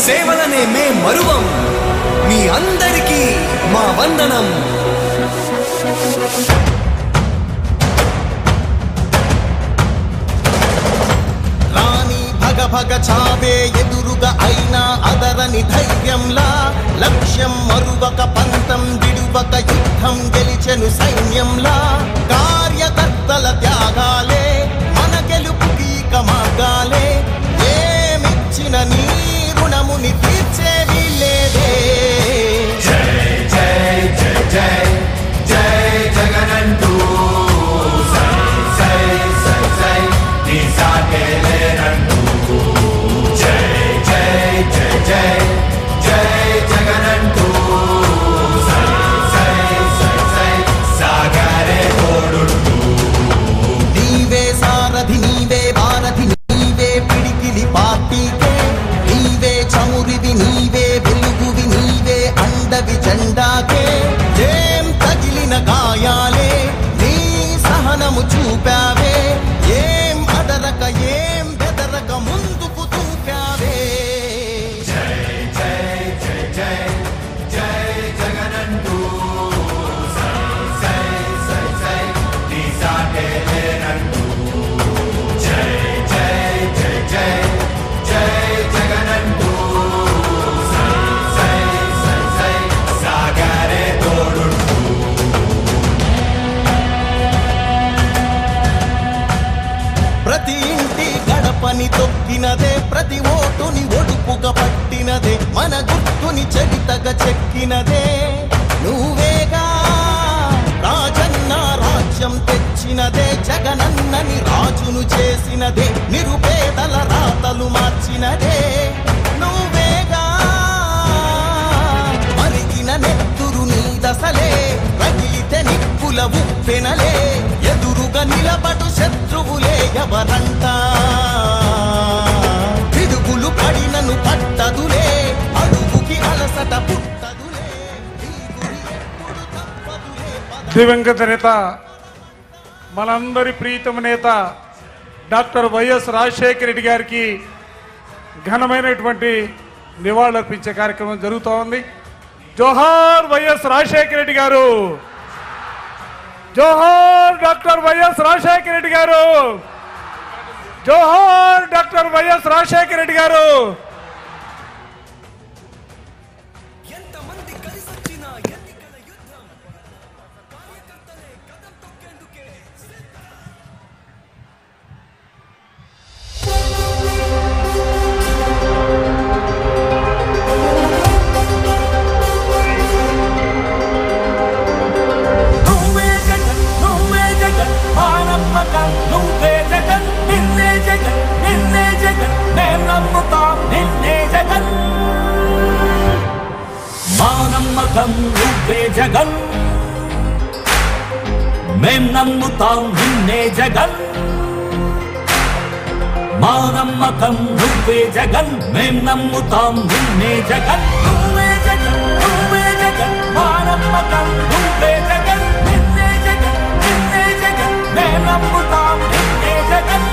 సేవలనే మే మరువం. మీ అందరికీ మా వందనం. రాణి భగ భగ చావే ఎదురుగా అయినా అదరని ధైర్యంలా, లక్ష్యం మరువక పంతం విడువక యుద్ధం గెలిచెను సైన్యంలా. కార్యకర్తల త్యాగాలే మన గెలుపుకి మార్గాలే. ఏమిచ్చిన నీ రుణముని తీర్చేవి లేదే. జై జై జై జై జై జగనంటూ సై సై సై సై నీ సాటే లేనంటూ. జై జై జై జై జై జగనంటూ సై సై సై సై సాగరే తోడుంటూ. నీవే సారథి నీవే భారథి నీవే పిడికిలి పార్టీకే. నీవే చమురివి నీవే వెలుగువి నీవే అండవి జెండాకే. ఏం తగిలిన గాయాలే నీ సహనము చూపావే. ఏం అదరక ఏం బెదరక ముందుకు చూపావే. జై జై జై జై జై జగనంటూ సై సై సై సై నీ సాటే లేనంటూ. జై జై జై జై జై జగనంటూ సై సై సై సై సాగరే తోడుంటూ. ప్రతి ఇంటి గడపని తొక్కినదే, ప్రతి ఓటుని ఒడుపుగా పట్టినదే, మన గుర్తుని చెవితగా చెక్కినదే నువ్వేగా. రాజన్న రాజ్యం తెచ్చినదే, జగనన్నని రాజును చేసినదే, నిరుపేదల రాతలు మార్చినదే నువ్వేగా. మరిగిన నెత్తురు నీ దశలే, రగిలితే నిప్పుల ఉప్పెనలే. ఎదురుగా నిలబడు శత్రువులే ఎవరంట. పిడుగులు పడినను పట్టదులే, అడుగుకి అలసట పుట్టదులే. దివంగత నేత, మనందరి ప్రీతమ నేత డాక్టర్ వైఎస్ రాజశేఖర రెడ్డి గారికి ఘనమైనటువంటి నివాళులర్పించే కార్యక్రమం జరుగుతూ ఉంది. జోహార్ వైఎస్ రాజశేఖర రెడ్డి గారు, జోహార్ డాక్టర్ వైఎస్ రాజశేఖర రెడ్డి గారు, జోహార్ డాక్టర్ వైఎస్ రాజశేఖర రెడ్డి గారు. ఎంతమంది కలిసొచ్చినా ఎన్నికల యుద్ధం, కార్యకర్తలే కదం తొక్కేందుకే. నువ్వే జగన్ నువ్వే జగన్ మా నమ్మకం. నువ్వే జగన్ నిన్నే జగన్ నిన్నే జగన్ మేం నమ్ముతాం నిన్నే జగన్. మా నమ్మకం నువ్వే జగన్ మేం నమ్ముతాం నిన్నే జగన్. మా నమ్మకం నువ్వే జగన్ మేం నమ్ముతాం నిన్నే జగన్. నువ్వే జగన్ నువ్వే జగన్ మా నమ్మకం. నువ్వే జగన్ నిన్నే జగన్ నిన్నే జగన్ మేం నమ్ముతాం నిన్నే జగన్.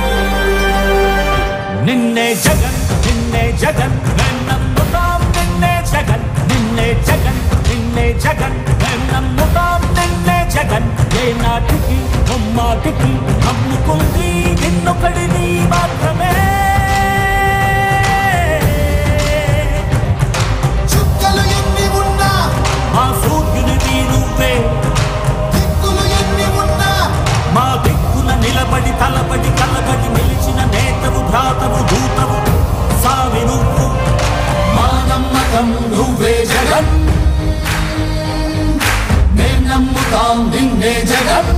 నిన్నే జగన్ నిన్నే జగన్ మేం నమ్ముతాం నిన్నే జగన్ నిన్నే జగన్ నిన్నే జగన్ మేం నమ్ముతాం నిన్నే జగన్. ఏ నాటికి అమ్మాటికి నమ్ముకుంది నిన్నొకడిని మాత్రమే. చుక్కలు ఎన్ని ఉన్నా మా సూర్యునివి నువ్వే, దిక్కులు ఎన్ని ఉన్నా మా దిక్కున నిలబడి తలబడి కలబడి నిలిచిన నేతవు భ్రాతవు దూతవు సావి నువ్వు. మా నమ్మకం నువ్వే జగన్ మేం నమ్ముతాం నిన్నే జగన్.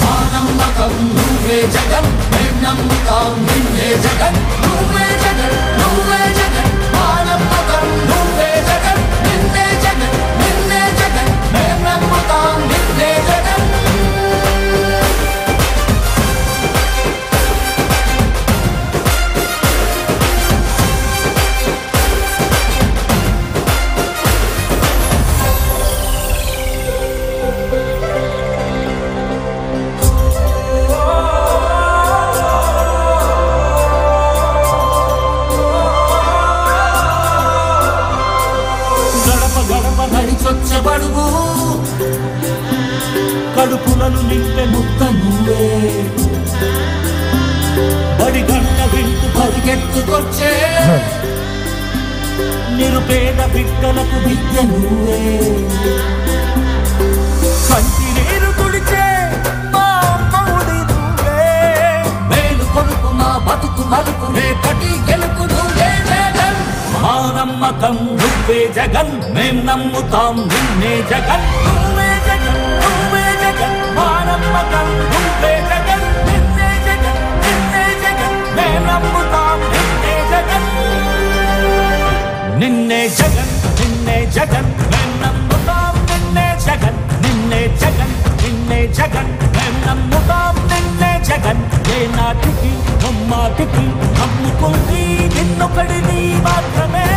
మా నమ్మకం నువ్వే జగన్ మేం నమ్ముతాం నిన్నే జగన్. నువ్వే జగన్ నువ్వే జగన్ మా నమ్మకం. నువ్వే జగన్ నిన్నే జగన్ నిన్నే జగన్ మేం నమ్ముతాం నిన్నే జగన్. కడుపులను నింపే ముక్క నువ్వే బడి గంట వింటూ పరిగెత్తుకొచ్చే నిరుపేద బిడ్డలకు విద్య నువ్వే కంటి నీరు తుడిచే మా అమ్మఒడి నువ్వే మేలు కొడుకు మా బతుకు మలుపు రేపటి గెలుపు నువ్వే జగన్ మా నమ్మకం నువ్వే జగన్ మేం నమ్ముతాం నిన్నే జగన్ నువ్వే జగన్ నువ్వే జగన్ మా నమ్మకం నువ్వే జగన్ నిన్నే జగన్ నిన్నే జగన్ మేం నమ్ముతాం నిన్నే జగన్ నిన్నే జగన్ నిన్నే జగన్ మేం నమ్ముతాం నిన్నే జగన్ నిన్నే జగన్ నిన్నే జగన్ మేం నమ్ముతాం నిన్నే జగన్ ఏ నాటికి అమ్మాటికి నమ్ముకుంది నిన్నొకడిని మాత్రమే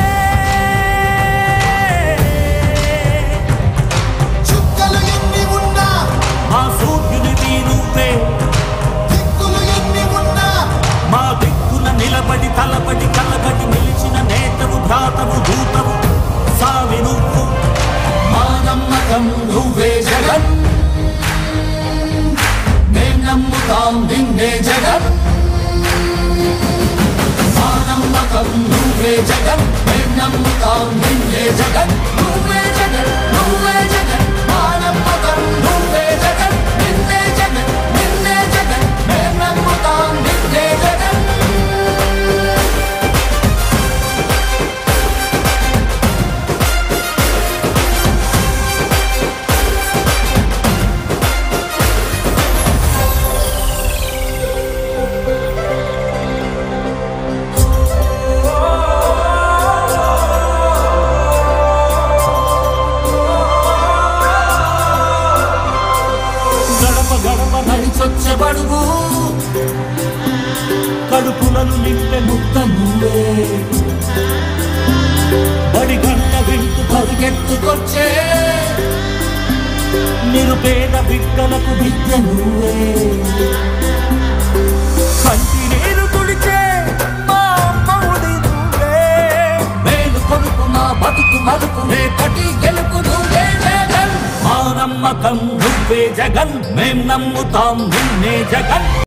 చుక్కలు ఎన్ని ఉన్నా మా సూర్యునిది నువ్వే దిక్కులు ఎన్ని ఉన్నా మా దిక్కున నిలబడి తలబడి కలబడి నిలిచిన నేతవు భ్రాతవు దూతవు సావి నువ్వు మా నమ్మకం నువ్వే జగన్ మేం నమ్ముతాం నిన్నే జగన్ మా నమ్మకం నువ్వే జగన్ మేం నమ్ముతాం నిన్నే జగన్ నువ్వే జగన్ నువ్వే జగన్ మా నమ్మకం నువ్వే జగన్ నిన్నే జగన్ నిన్నే జగన్ మేం నమ్ముతాం నిన్నే జగన్ గడప గడప నడిచొచ్చే బడుగు కడుపులను నింపే ముక్క నువ్వే బడి గంట వింటూ పరిగెత్తుకొచ్చే నిరుపేద బిడ్డలకు విద్య నువ్వే కంటి నీరు తుడిచే మా అమ్మఒడి నువ్వే మేలు కొడుకు మా బతుకు మలుపు రేపటి గెలుపు నువ్వే జగన్ మా నమ్మకం నువ్వే జగన్ మేం నమ్ముతాం నిన్నే జగన్